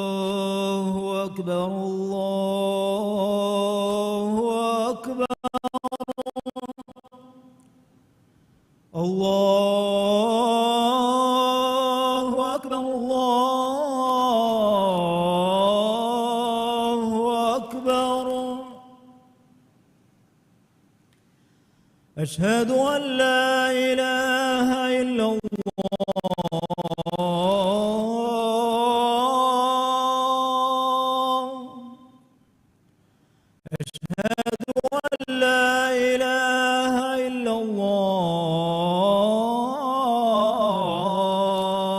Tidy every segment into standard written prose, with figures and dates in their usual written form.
الله أكبر الله أكبر الله أكبر الله أكبر أشهد أن لا إله إلا الله أشهد أن لا إله إلا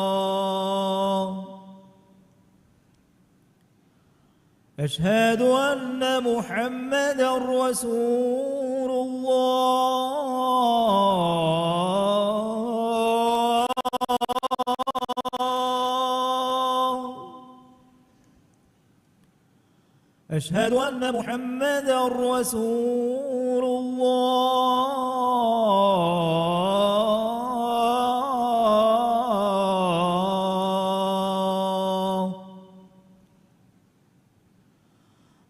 الله أشهد أن محمدًا رسول الله أشهد أن محمدًا رسول الله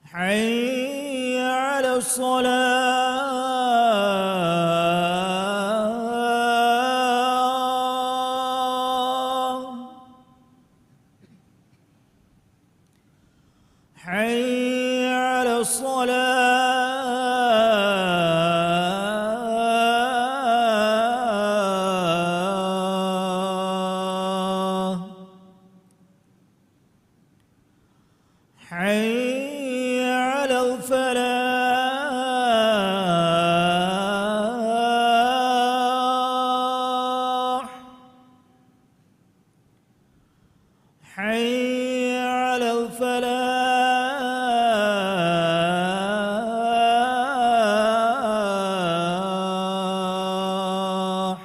حي على الصلاة حي على الصلاة حي على الفلاح حي على الفلاح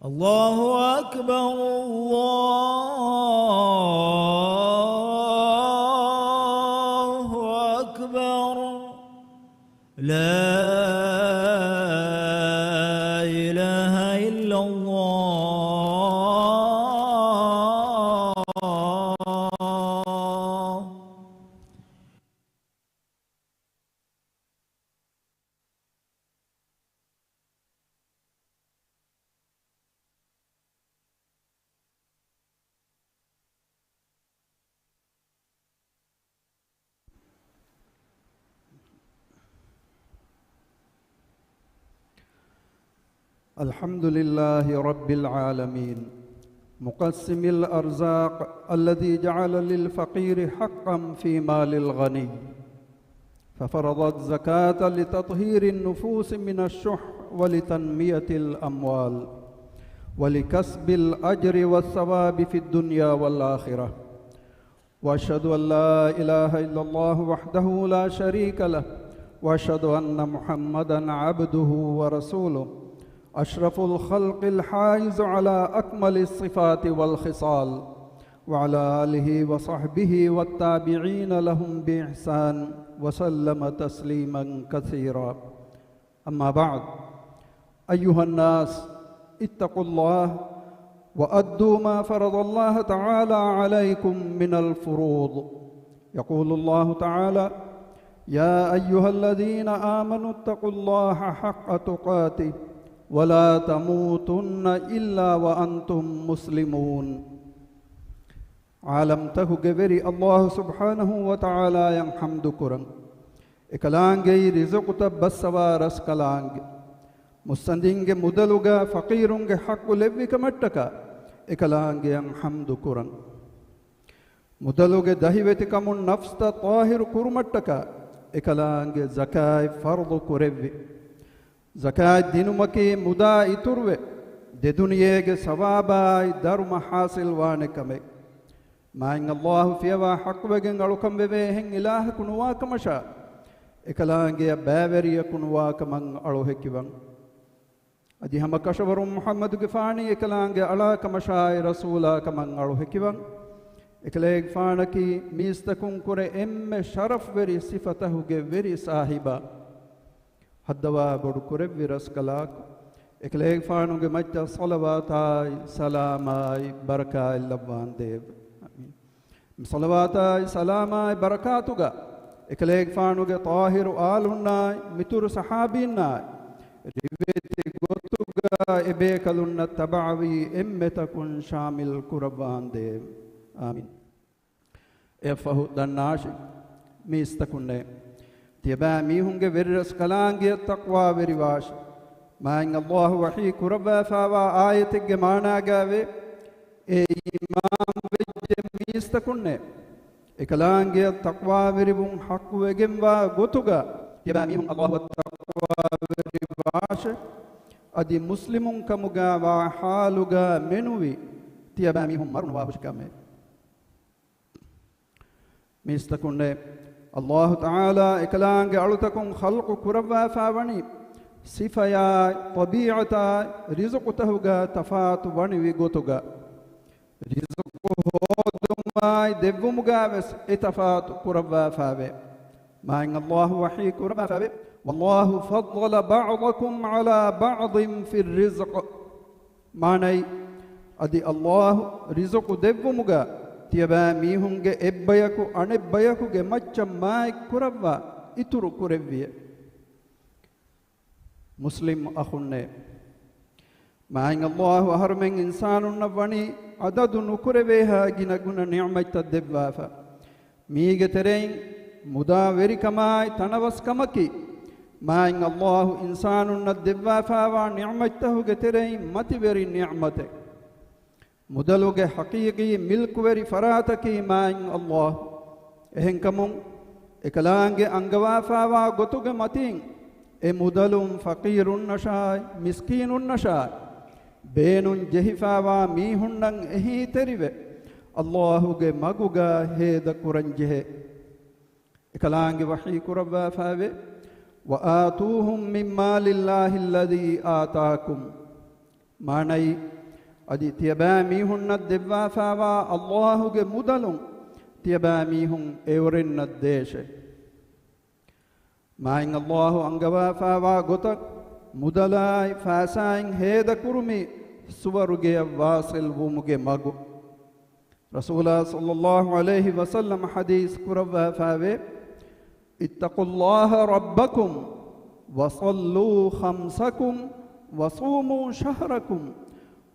الله أكبر الله أكبر لا إله إلا الله الحمد لله رب العالمين مقسم الأرزاق الذي جعل للفقير حقا في مال الغني ففرض الزكاة لتطهير النفوس من الشح ولتنمية الأموال ولكسب الأجر والثواب في الدنيا والآخرة وأشهد أن لا إله إلا الله وحده لا شريك له وأشهد أن محمدًا عبده ورسوله أشرف الخلق الحائز على أكمل الصفات والخصال وعلى آله وصحبه والتابعين لهم بإحسان وسلم تسليما كثيرا أما بعد أيها الناس اتقوا الله وأدوا ما فرض الله تعالى عليكم من الفروض يقول الله تعالى يا أيها الذين آمنوا اتقوا الله حق تقاته ولا تموتن إلا وأنتم مسلمون عالم تهجبري الله سبحانه وتعالى ين حمد كرن إكلانجي رزق تبسوا رسكلانج مستندينج مدلوغا فقيرونج حق لبك متكا إكلانجي ين حمد كرن مدلوغ دهيوتي كمون نفس طاهر كرمتكا إكلانجي زكاة فرض كربي زكاة دينمكي مدا إتروه دي دنياك سوابا درم حاصل وانكمي ما إن الله فيها حق بجن علوكم ببهن إله كنواك مشا إكلانجي بابري كنواك من علوه كيوان أدي هم كشبر محمد كفاني إكلانجي على كمشا رسولا كمن علوه كيوان إكلاج فانكي ميستكون كره إم شرف بري صفته جبري صاحبا حدوا بدو كره برس كلاك ekleeg faanuge majta salawaatai salaamai barakai labban dev amin salawaatai salaamai barakatuga ekleeg faanuge tahiru alunnai mituru sahabinnai riveti gotuga ebe kalunna tabawi emmetakun shamil kurban dev amin efahu dannashi mistakunne tiba mihunge verras kalange taqwa veriwash main Allah wahi kurba fawa ayatige maana gave e imam vejje mistakunne ekalange taqwa veribun hakku wegemwa gotuga tiba mihun Allah taqwa veriwash adi muslimun kamuga wa haluga menuwi tiba mihun marun wabushkame mistakunne Allah Ta'ala ekalange alutakum khalqu kurwa fawani sifaya tabi'ata rizqutahuga tafatu wani wigotuga rizqu hodumai devumuga ves etafatu kurwa fawe main Allah wahi kurwa fawe wallahu faddala ba'dakum ala ba'din fi rizq manai adi Allah rizqu devumuga tiba mihunge ebbayaku anebbayakuge macca mai kuravva ituru kurevviye muslim akhunne main Allah harmen insanun navani adadu nukureveha ginaguna ni'mata devvafa mige terein muda verikamai tanavaskamaki main Allah insanun devvafa wa ni'matahuge terein mativeri ni'mate mudaluge haqiqi milkweri farataki main Allah ehenkamun ekalange angawafawa gotuge matin e mudalum faqirun nashay miskinun nashay beenun jehifawa mihunnan ehi terive Allahuge maguga heda kuranjehe ekalange wahi kurabba fawe wa atuhum mimma lillahi alladhi ataakum manai adi tiaba mihunna devva fawa Allahuge mudalum tiaba mihun evrenna deshe main Allahu angawa fawa gotak mudalai fasain heda kurumi suwaruge wasil wumuge magu Rasulullah sallallahu alaihi wasallam hadis kurwa fawe ittaqullaha rabbakum wa sallu khamsakum wa sumu shahrakum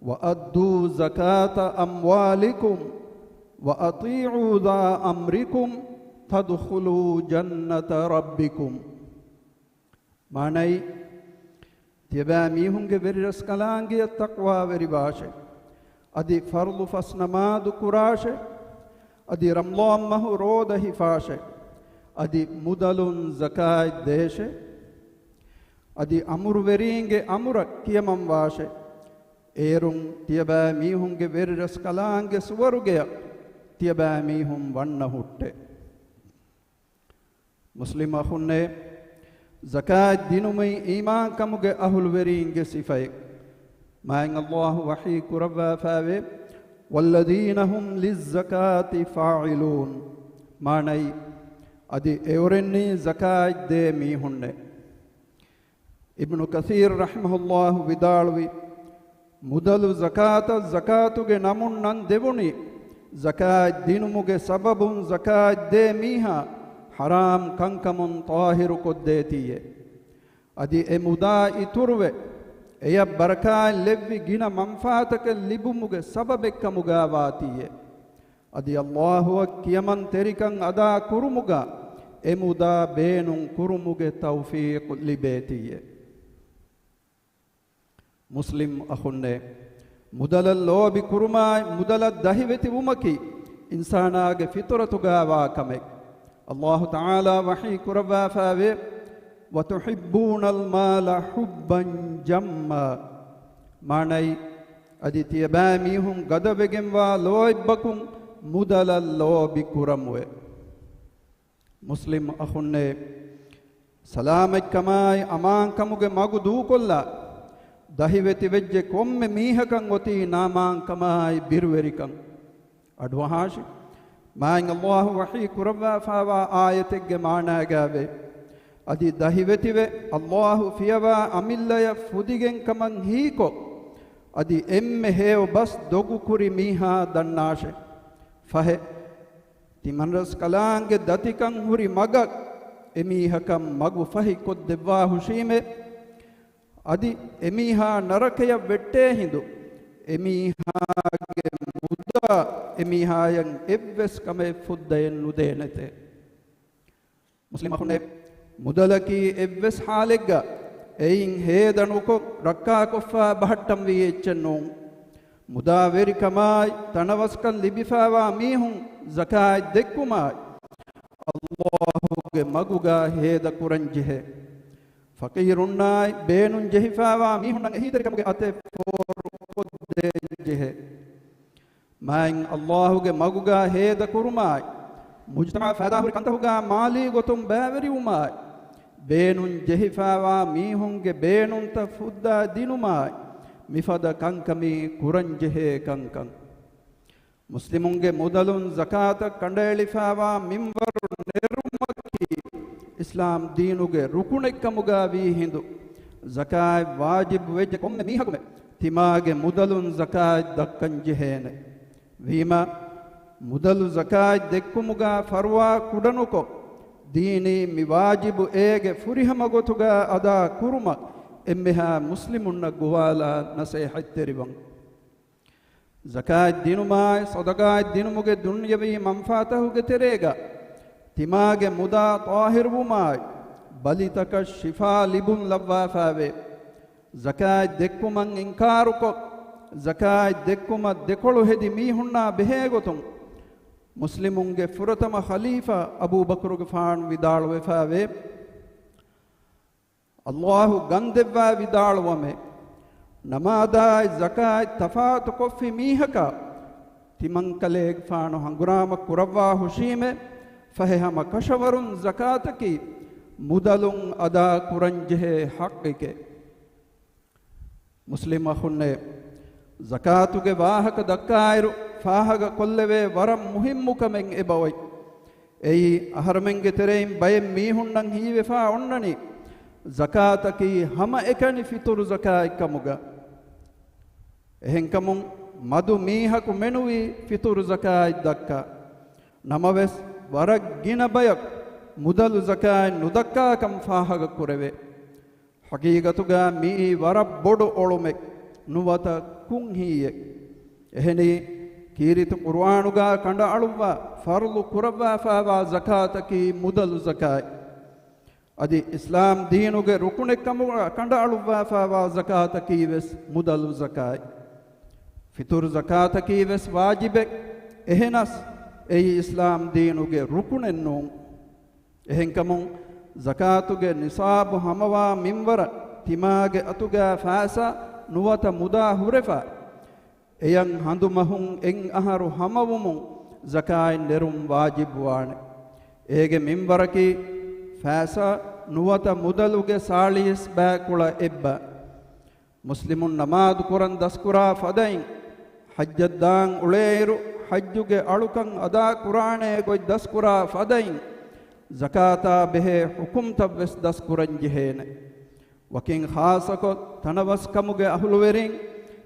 وأدوا زكاة أموالكم وأطيعوا ذا أمركم تدخلوا جنة ربكم معنى تبا ميهنگ ورس كلانگي التقوى ورباشه أدي فرض فسنماد كراشه أدي رمضان مه رود حفاشه أدي مدل زكاة ديشه أدي أمر ورينگ أمر كيمم واشه Erun tiaba mihunge verras kalange suwarugeya tiaba mihum wanna hutte muslim akhunne zakat dinumai iman kamuge ahul veringe sifai main Allah wahi kurwa fawe walladina hum lizzakati fa'ilun manai adi evrenni zakat de mihunne ibn kathir rahimahullah vidalwi mudalu zakata zakatuge namun nan devuni zakat dinumuge sababun zakat de miha haram kankamun tahiru koddetiye adi e muda iturve eya baraka levvi gina manfaataka libumuge sababekka mugawatiye adi Allahu kiyaman terikan ada kurumuga e muda beenun kurumuge tawfiq libetiye muslim akhunne mudala lobi kurumai mudala dahiveti umaki insanaage fitratuga wa kamek Allah Ta'ala wahi kuraba fawe wa tuhibbuna al-mala hubban jamma manai aditiya bamihum gadabegem wa loibbakum mudala lobi kuramwe muslim akhunne salamek kamai aman kamuge magu du kolla dahiveti vejje komme mihakan oti naman kamai birwerikan adwahashi main Allah wahi kurwa fawa ayategge maana gave adi dahivetive Allahu fiyawa amillaya fudigen kaman hiko adi emme heo bas dogu kuri miha dannashe fahe timanras kalange datikan huri magak emihakam magu fahi kod devwa hushime adi emiha narakaya vette hindu emihage muda emihayan evves kame fuddayen nudenete muslim akhune mudalaki evves halegga eyin hedanuko rakka koffa bahattam wi echennu muda veri kamai tanawaskan libifawa mihun zakat dekkumai Allahuge maguga heda kuranjehe faqirunnai beenun jehifawa mihun ehidrikamuge ate for jehe main Allahuge maguga heda kurumai mujtama fadahu kantahuga mali gotum baveri umai beenun jehifawa mihunge beenun ta fudda dinumai mifada kankami kuranjehe kankan muslimunge mudalun zakata kandelifawa minwaru nerumaki islam deenuge rukunekkamuga vi hindu zakat wajib wejje komme mihakume timage mudalun zakat dakkanje vima mudalu zakat dekkumuga farwa kudanuko dini miwajibu ege furihamagotuga ada kuruma emmeha muslimunna guwala nasihatteriwan zakat dinumai sadakat dinumuge dunyavi manfaatahuge terega timage muda tahirwumai balitaka shifa libun labwa fave zakat dekkuman inkaruko zakat dekkuma dekolu hedi mihunna behegotum muslimunge furatama khalifa abu bakruge faan vidalwe fave Allahu gandevva vidalwame namada zakat tafatu kofi mihaka timankaleg faanu hangurama kurawwa hushime fahehama kashawarun zakataki mudalun ada kuranjehe haqqike muslim akhunne zakatuge wahaka dakkairu fahaga kolleve waram muhimmukamen ebawai ei aharmenge terein bayem mihunnan hiwe fa onnani zakataki hama ekani fituru zakat kamuga ehenkamun madu mihaku menuwi fituru zakat dakka namaves warak gina bayak mudalu zakat nudakka kam fahaga kureve haqiqatuga mi warab bodu olumek nuwata kunhiye eheni kiritu qur'anuga kanda aluwa farlu kurawwa fawa zakataki mudalu zakat adi islam deenuge rukunekkamu kanda aluwa fawa zakataki ves mudalu zakat fitur zakataki ves wajibe ehenas ei islam deenuge rukunennu ehenkamun zakatuge nisabu hamawa minwara timage atuga faasa nuwata muda hurefa eyan handumahun en aharu hamawumun zakai nerum wajib wane ege minwaraki faasa nuwata mudaluge salis baakula ebba muslimun namaz kuran daskura fadain hajjaddan uleiru hajjuge alukan ada qur'ane goy daskura fadain zakata behe hukum tabes daskuran jehene wakin khasako tanawas kamuge ahuluwerin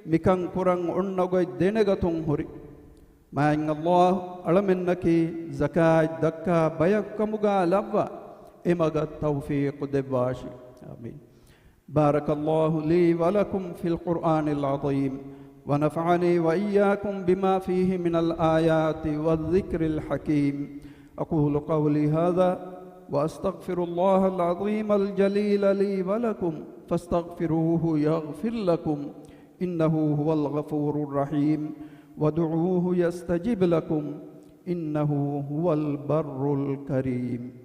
mikan kurang onnogoy denegatun huri main Allah alamennaki zakat dakka bayak kamuga labwa emaga tawfiq devashi amin barakallahu li wa lakum fil qur'anil azim wa nafa'ani wa iyyakum bima fihi minal ayati wadh-dhikril hakim aqulu qawli hadha وأستغفر الله العظيم الجليل لي ولكم فاستغفروه يغفر لكم إنه هو الغفور الرحيم ودعوه يستجب لكم إنه هو البر الكريم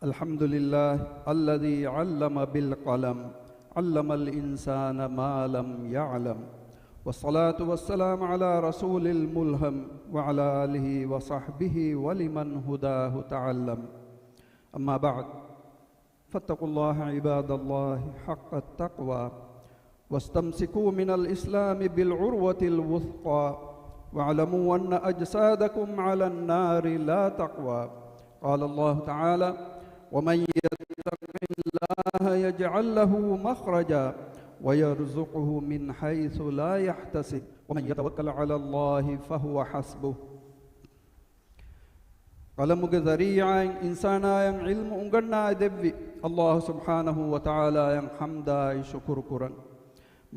الحمد لله الذي علم بالقلم علم الإنسان ما لم يعلم والصلاة والسلام على رسول الملهم وعلى آله وصحبه ولمن هداه تعلم أما بعد فاتقوا الله عباد الله حق التقوى واستمسكوا من الإسلام بالعروة الوثقى واعلموا أن أجسادكم على النار لا تقوى قال الله تعالى ومن يتق الله يجعل له مخرجا ويرزقه من حيث لا يحتسب ومن يتوكل على الله فهو حسبه قلمك ذريعا إنسانا علم أنقرنا دبي الله سبحانه وتعالى حمدا شكر كرا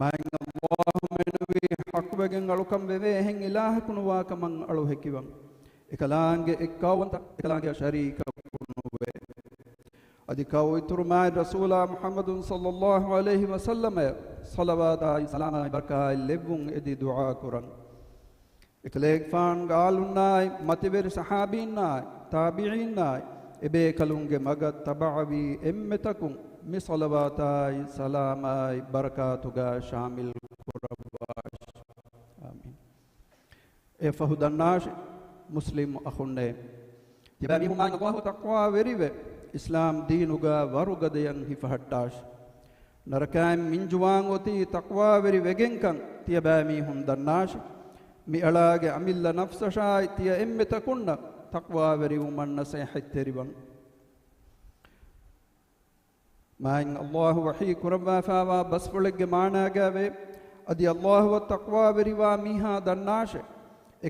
ما إن الله منوي حق بجن ألوكم بوهن إله كنوا كمن ألوه كيبان إكلانج إكاونت إكلانج شريك كنوا أديكاو إترما رسول محمد صلى الله عليه وسلم صلوات سلام بركة لبون إدي دعاء كرا إكليك فان قالوا متبر صحابين تابعين إبه كلونج مغت تبعوي إمتكم مصلوات سلام بركاتك شامل كرباش آمين فهد الناس مسلم أخونا تبامي هم الله تقوى وريبه إسلام دينك ورغدين هفهتاش نركام من جوان وتي تقوى وريبه تبامي هم الناس mi alaage amilla nafsa shay tiya emmeta kunna taqwa veri umanna sayhatteriban main allah wahi kuraba fawa basfulige maanagave adi allah wa taqwa veri wa miha dannashe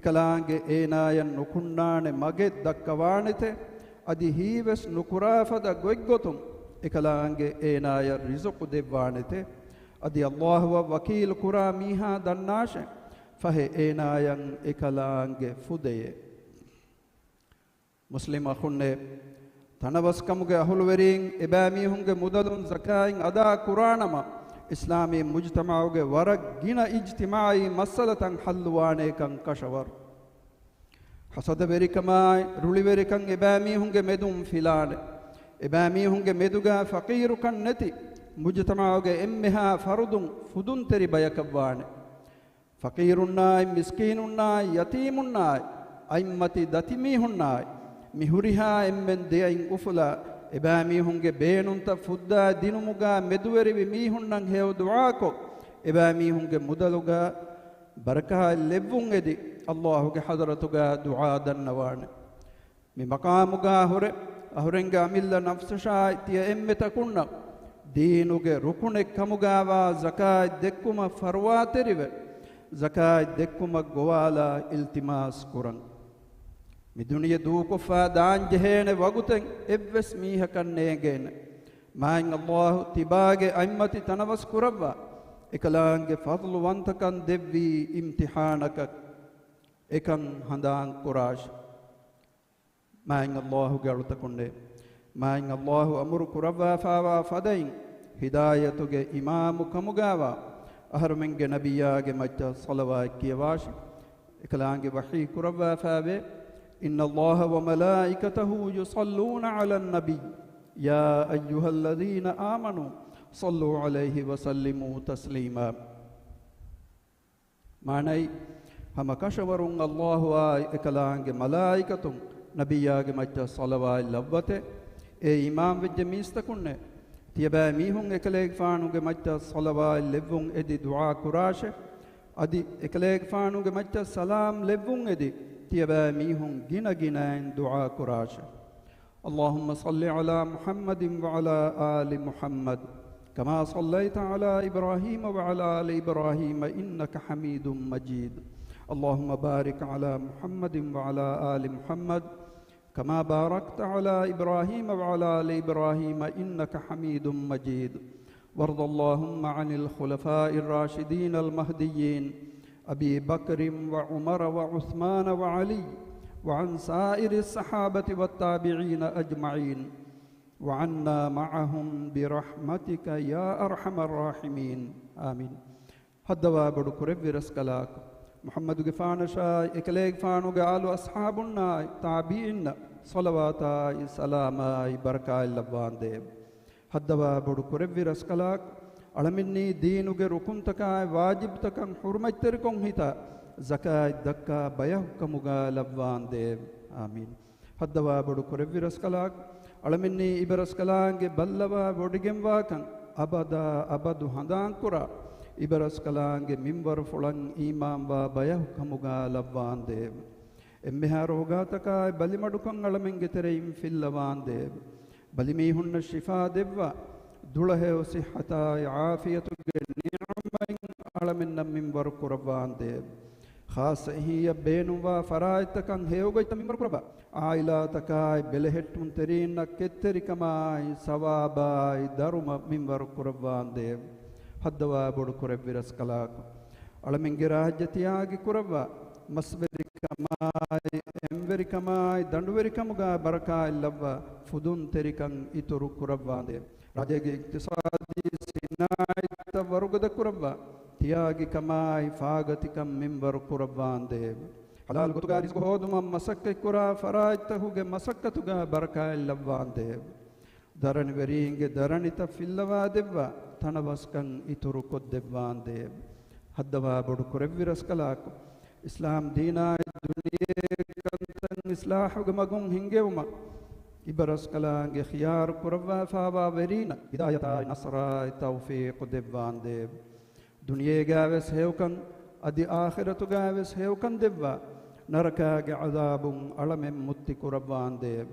ekalaange eenayan nukunnane mage dakkawanete adi hives nukurafada goiggotum ekalaange eenaya rizqu devwanete adi allah wa wakil kura miha dannashe فهي إنايان إكلانج فدية مسلم أخونا تناوس كموجة أهلورين إبامي هنگ مدلون زكاين أدا قرآنما إسلامي مجتمعوجة ورق جنا اجتماعي مسألة حلوانه كان كشور حسد بريكماي رولي بريكان إبامي هنگ مدوم فلان إبامي هنگ مدوغا فقير كان نتي مجتمعوجة إمها فردون فدون تري بيكبوانه فقيرناي مسكينناي يتيمناي أئمتي دتيميهناي مهورها إمن ديين أفلا إبامي هنگ بينون تفدا دينموغا مدوري بميهنن هيو دعاكو إبامي هنگ مدلوغا بركة لبون إدي الله حضرتوغا دعاء دنوان مي مقاموغا أهرنگا ملا نفس شاي تي إمتا كنا دينوغا ركونك كموغا وزكاة دكما فرواتريو زكاة دكما قوالا التماس قران مدنيا دوكو فادان جهين وغتن ابس ميها كنيغين ما إن الله تباغ أئمتي تنوس قربا إكلانگ فضل وانتكن دبي امتحانك إكن هندان قراش ما إن الله قرتكن ما إن الله أمر قربا فاوا فدين هدايتك إمام كمغاوا أهرمنگ نبياگ مجد صلوات كيواش إكلانگ وحي كربا فابي إن الله وملائكته يصلون على النبي يا أيها الذين آمنوا صلوا عليه وسلموا تسليما معنى هم كشورون الله إكلانگ ملائكتم نبياگ مجد صلوات لبته إي إمام وجميستكن تيبا ميهون إكليك فانوغ مجد صلوات لبون إدي دعاء كراشه أدي إكليك فانوغ مجد سلام لبون إدي تيبا ميهون جنا جنين دعاء كراشه اللهم صل على محمد وعلى آل محمد كما صليت على إبراهيم وعلى آل إبراهيم إنك حميد مجيد اللهم بارك على محمد وعلى آل محمد كما باركت على إبراهيم وعلى آل إبراهيم إنك حميد مجيد وارض اللهم عن الخلفاء الراشدين المهديين أبي بكر وعمر وعثمان وعلي وعن سائر الصحابة والتابعين أجمعين وعنا معهم برحمتك يا أرحم الراحمين آمين هدوا بدكرب رسكلاك محمد غفان شاي إكليك فانو قالوا أصحابنا تابعين صلوات سلام بركة اللبان ديب هدوا بدكرب رسكلاك ಅಳಮಿನ್ನಿ ದೀನುಗೆ ರುಕುಂತಕಾಯ ವಾಜಿಬ್ತಕಂ ಹುರ್ಮೈತ್ತರಿಕೊಂ ಹಿತ ಜಕಾಯ್ ದಕ್ಕ ಬಯಹುಕ್ಕಮುಗ ಲವ್ವಾಂದೇವ್ ಆಮೀನ್ ಹದ್ದವಾ ಬಡು ಕೊರೆವ್ವಿರಸ್ ಕಲಾಕ್ ಅಳಮಿನ್ನಿ ಇಬರಸ್ ಕಲಾಂಗೆ ಬಲ್ಲವ ಬೊಡಿಗೆಂವಾಕಂ ಅಬದ ಅಬದು ಹಂದಾಂಕುರ ಇಬರಸ್ ಕಲಾಂಗೆ ಮಿಂಬರ್ ಫುಳಂ ಈಮಾಂವಾ ಬಯಹುಕ್ಕಮುಗ ಲವ್ವಾಂದೇವ್ ಎಮ್ಮೆಹಾರ ಹೋಗಾತಕಾಯ್ ಬಲಿಮಡುಕಂ ಅಳಮೆಂಗೆ ತೆರೆಯಿಂ ಫಿಲ್ಲವಾಂದೇವ್ ಬಲಿಮೀ ಹುಣ್ಣ ಶಿಫಾ ದೆವ್ವ ದುಳಹೆ ಸಿಹತಾಯ್ ಆಫಿಯತುಗೆ ನಿಅಮೈಂ ಅಳಮೆನ್ನ ಮಿಂಬರ್ ಕುರವಾಂದೇವ್ ಖಾಸ ಹಿಯ ಬೇನುವಾ ಫರಾಯ್ತಕಂ ಹೇವಗೊಯ್ತ ಮಿಂಬರ್ ಕುರಬ ಆಯಿಲಾ ತಕಾಯ್ ಬೆಲೆಹೆಟ್ಟುಂ ತೆರೀನ್ನ ಕೆತ್ತೆರಿಕಮಾಯ್ ಸವಾಬಾಯ್ ದರುಮ ಮಿಂಬರ್ ಕುರವಾಂದೇವ್ ಹದ್ದವಾ ಬೊಡು ಕುರೆವ್ವಿರಸ್ ಕಲಾಕ್ ಅಳಮೆಂಗೆ ರಾಜ್ಯತಿಯಾಗಿ ಕುರವ ಮಸ್ವೆರಿಕಮಾಯ್ ಎಂವೆರಿಕಮಾಯ್ ದಂಡುವೆರಿಕಮುಗ ಬರಕಾಯ್ ಲವ್ವ ಫುದುನ್ ತೆರಿಕಂ ಇತುರು ಕುರವಾಂದೇವ್ ರಾಜೆಗೆ ಇಕ್ತಿಸಾದಿ ಸಿನಾಯ್ತ ವರುಗದ ಕುರವ್ವ ತಿಯಾಗಿ ಕಮಾಯ್ ಫಾಗತಿಕಂ ಮಿಂಬರ್ ಕುರವಾಂದೇವ್ ಹಲಾಲ್ ಗುತುಗಾರಿಸ್ಗು ಹೋದುಮ ಮಸಕ್ಕೆ ಕುರ ಫರಾಯ್ತಹುಗೆ ಮಸಕ್ಕತುಗ ಬರಕಾಯ್ ಲವ್ವಾಂದೇವ್ ಧರಣಿ ವೆರಿಂಗೆ ಧರಣಿತ ಫಿಲ್ಲವಾದೆವ್ವ ತಣವಸ್ಕಂ ಇತುರು ಕೊದ್ದೆವ್ವಾಂದೇವ್ ಹದ್ದವಾ ಬೊಡು ಕುರೆವ್ವಿರಸ್ ಕಲಾಕು ಇಸ್ಲಾಂ ದೀನಾಯ್ ದುನಿಯೇಕಂತಂ ಇಸ್ಲಾಹುಗೆ ಮಗುಂ ಹಿಂಗೆವುಮ ಇಬರಸ್ ಕಲಾಂಗೆ ಖಿಯಾರ್ ಕುರವ್ವ ಫಾವಾ ವೆರೀನ ಹಿದಾಯತಾಯ್ ನಸರಾಯ್ ತೌಫೀಕ್ ದೆವ್ವಾಂದೇವ್ ದುನಿಯೇಗಾವೆಸ್ ಹೇವ್ಕಂ ಅದಿ ಆಖಿರತುಗಾವೆಸ್ ಹೇವ್ಕಂ ದೆವ್ವ ನರಕಾಗೆ ಅದಾಬುಂ ಅಳಮೆಂ ಮುತ್ತಿ ಕುರವ್ವಾಂದೇವ್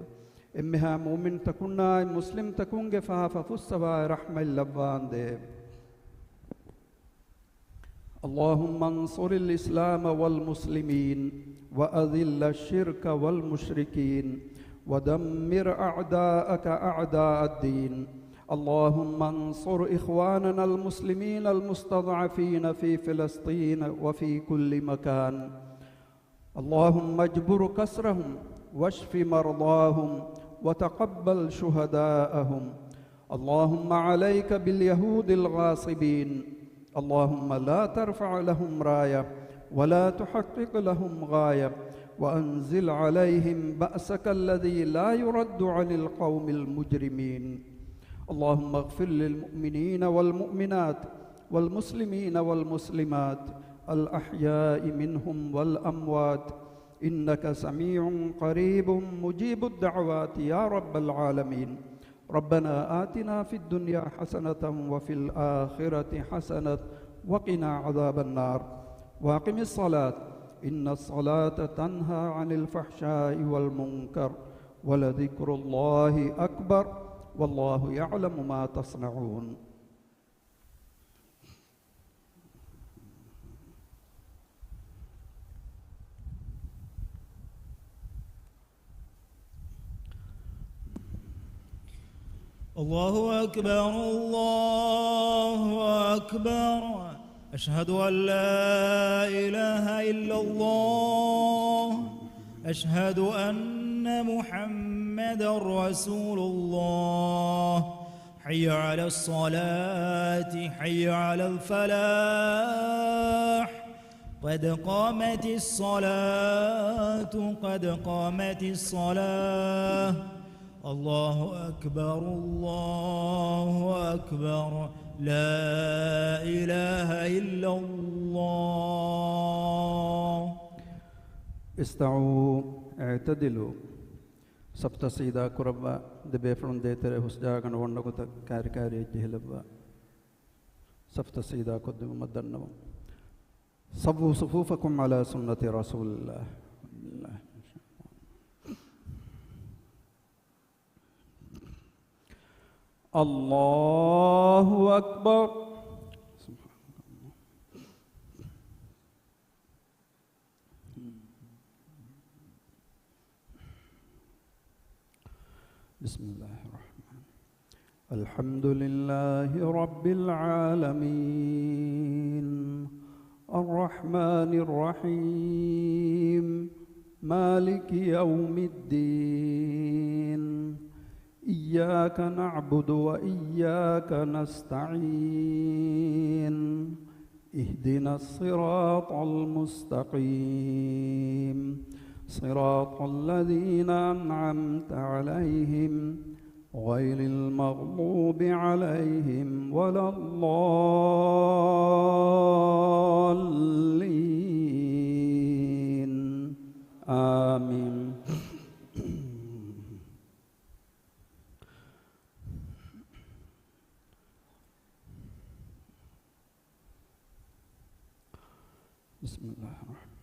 ಎಮ್ಮೆಹಾ ಮೂಮಿನ್ ತಕುಣ್ಣಾಯ್ ಮುಸ್ಲಿಂ ತಕುಂಗೆ ಫಾಫ ಫುಸ್ಸವಾಯ್ ರಹ್ಮಲ್ಲವ್ವಾಂದೇವ್ اللهم انصر الإسلام والمسلمين وأذل الشرك والمشركين ودمر أعداءك أعداء الدين اللهم انصر إخواننا المسلمين المستضعفين في فلسطين وفي كل مكان اللهم اجبر كسرهم واشف مرضاهم وتقبل شهداءهم اللهم عليك باليهود الغاصبين اللهم لا ترفع لهم راية ولا تحقق لهم غاية وأنزل عليهم بأسك الذي لا يرد عن القوم المجرمين اللهم اغفر للمؤمنين والمؤمنات والمسلمين والمسلمات الأحياء منهم والأموات إنك سميع قريب مجيب الدعوات يا رب العالمين ربنا آتنا في الدنيا حسنة وفي الآخرة حسنة وقنا عذاب النار واقم الصلاة إن الصلاة تنهى عن الفحشاء والمنكر ولذكر الله أكبر والله يعلم ما تصنعون الله أكبر الله أكبر أشهد أن لا إله إلا الله أشهد أن محمدا رسول الله حي على الصلاة حي على الفلاح قد قامت الصلاة قد قامت الصلاة الله أكبر الله أكبر لا إله إلا الله استعوا اعتدلوا سبت سيدا كربا دبيفرون ديتره حسجاغن ونغت كاركاري جهلبا سبت سيدا قدم مدنو صفوا صفوفكم على سنة رسول الله الله أكبر بسم الله الرحمن الحمد لله رب العالمين الرحمن الرحيم مالك يوم الدين إياك نعبد وإياك نستعين اهدنا الصراط المستقيم صراط الذين أنعمت عليهم غير المغضوب عليهم ولا الضالين آمين. بسم الله الرحمن الرحيم.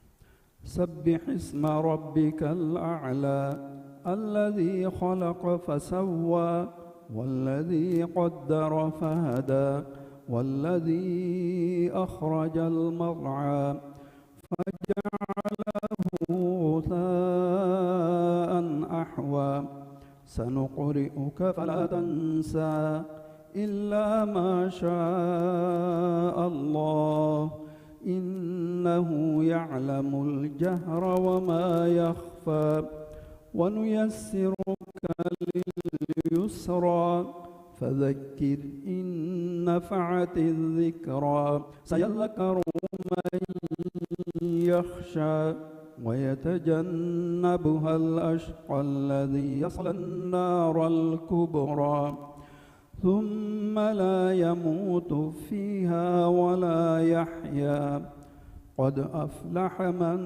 سبح اسم ربك الأعلى الذي خلق فسوى والذي قدر فهدى والذي أخرج المرعى فجعله غثاء أحوى سنقرئك فلا تنسى إلا ما شاء الله إنه يعلم الجهر وما يخفى ونيسرك لليسرى فذكر إن نفعت الذكرى سيذكر من يخشى ويتجنبها الأشقى الذي يصلى النار الكبرى ثم لا يموت فيها ولا يحيا قد أفلح من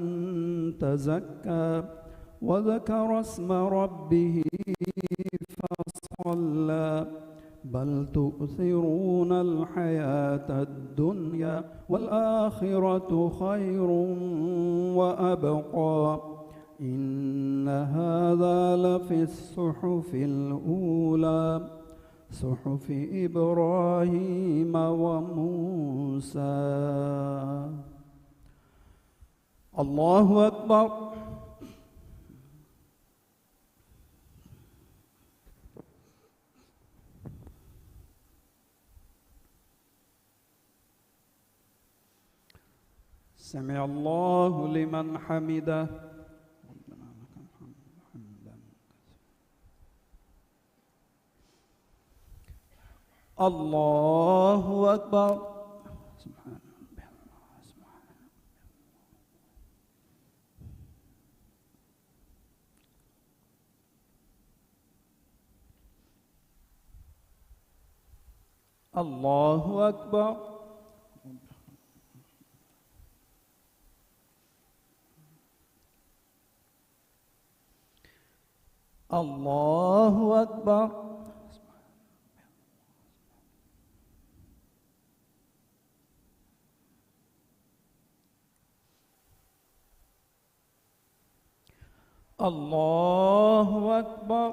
تزكى وذكر اسم ربه فصلى بل تؤثرون الحياة الدنيا والآخرة خير وأبقى إن هذا لفي الصحف الأولى صحف إبراهيم وموسى. الله أكبر. سمع الله لمن حمده. الله أكبر. الله أكبر. الله أكبر. الله أكبر.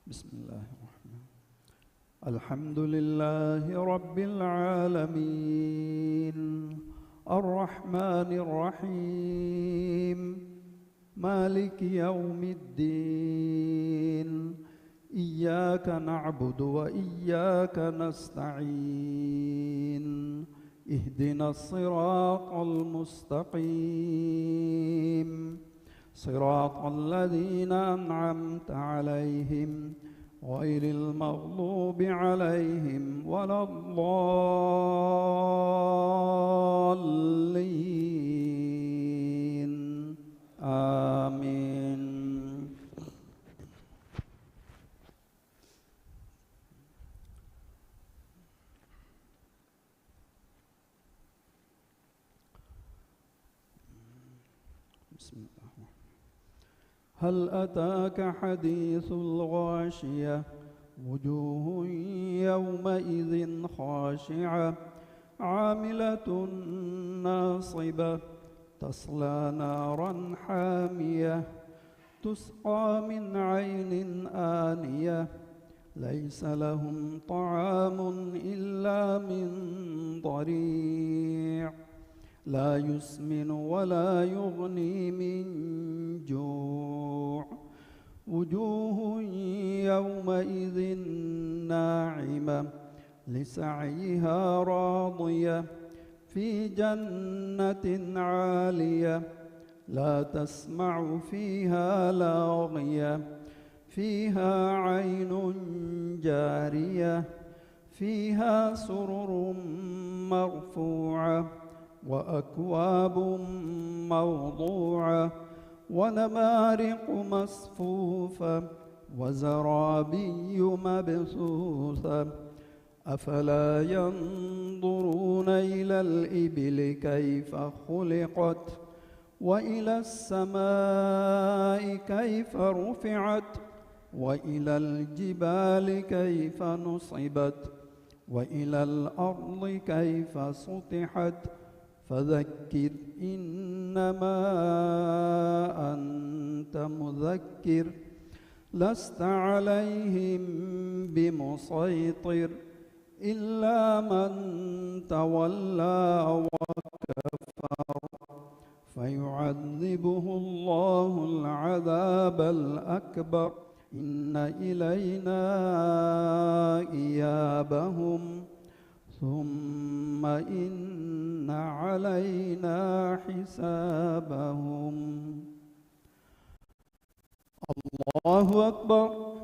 بسم الله الرحمن الرحيم. الحمد لله رب العالمين الرحمن الرحيم مالك يوم الدين إياك نعبد وإياك نستعين اهدنا الصراط المستقيم صراط الذين أنعمت عليهم غير المغضوب عليهم ولا الضالين آمين. بسم الله. هل أتاك حديث الغاشية وجوه يومئذ خاشعة عاملة ناصبة تصلى نارا حامية تسقى من عين آنية ليس لهم طعام إلا من ضريع لا يسمن ولا يغني من جوع وجوه يومئذ ناعمة لسعيها راضية في جنة عالية لا تسمع فيها لاغية فيها عين جارية فيها سرر مرفوعة وأكواب موضوعة ونمارق مصفوفة وزرابي مبثوثة أفلا ينظرون إلى الإبل كيف خلقت وإلى السماء كيف رفعت وإلى الجبال كيف نصبت وإلى الأرض كيف سطحت فذكر إنما أنت مذكر لست عليهم بمسيطر إلا من تولى وكفر فيعذبه الله العذاب الأكبر إن إلينا إيابهم ثم إن علينا حسابهم. الله أكبر.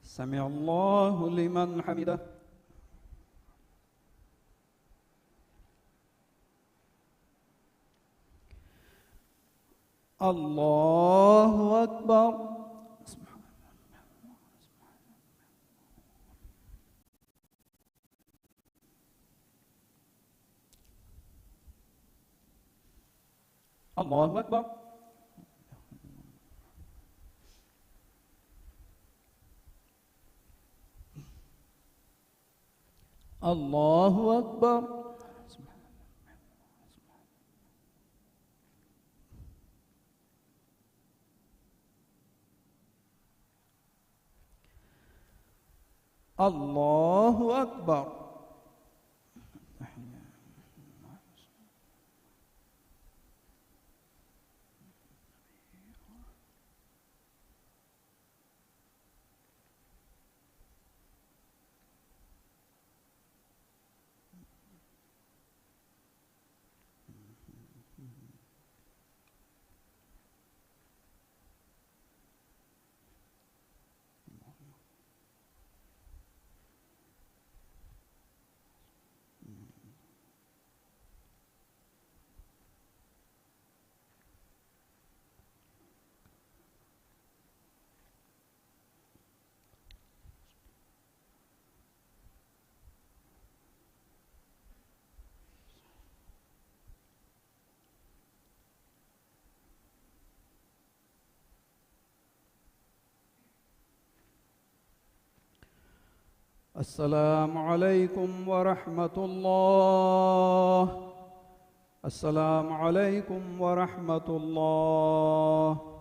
سمع الله لمن حمده. الله أكبر. الله أكبر. الله أكبر. الله أكبر. السلام عليكم ورحمة الله. السلام عليكم ورحمة الله.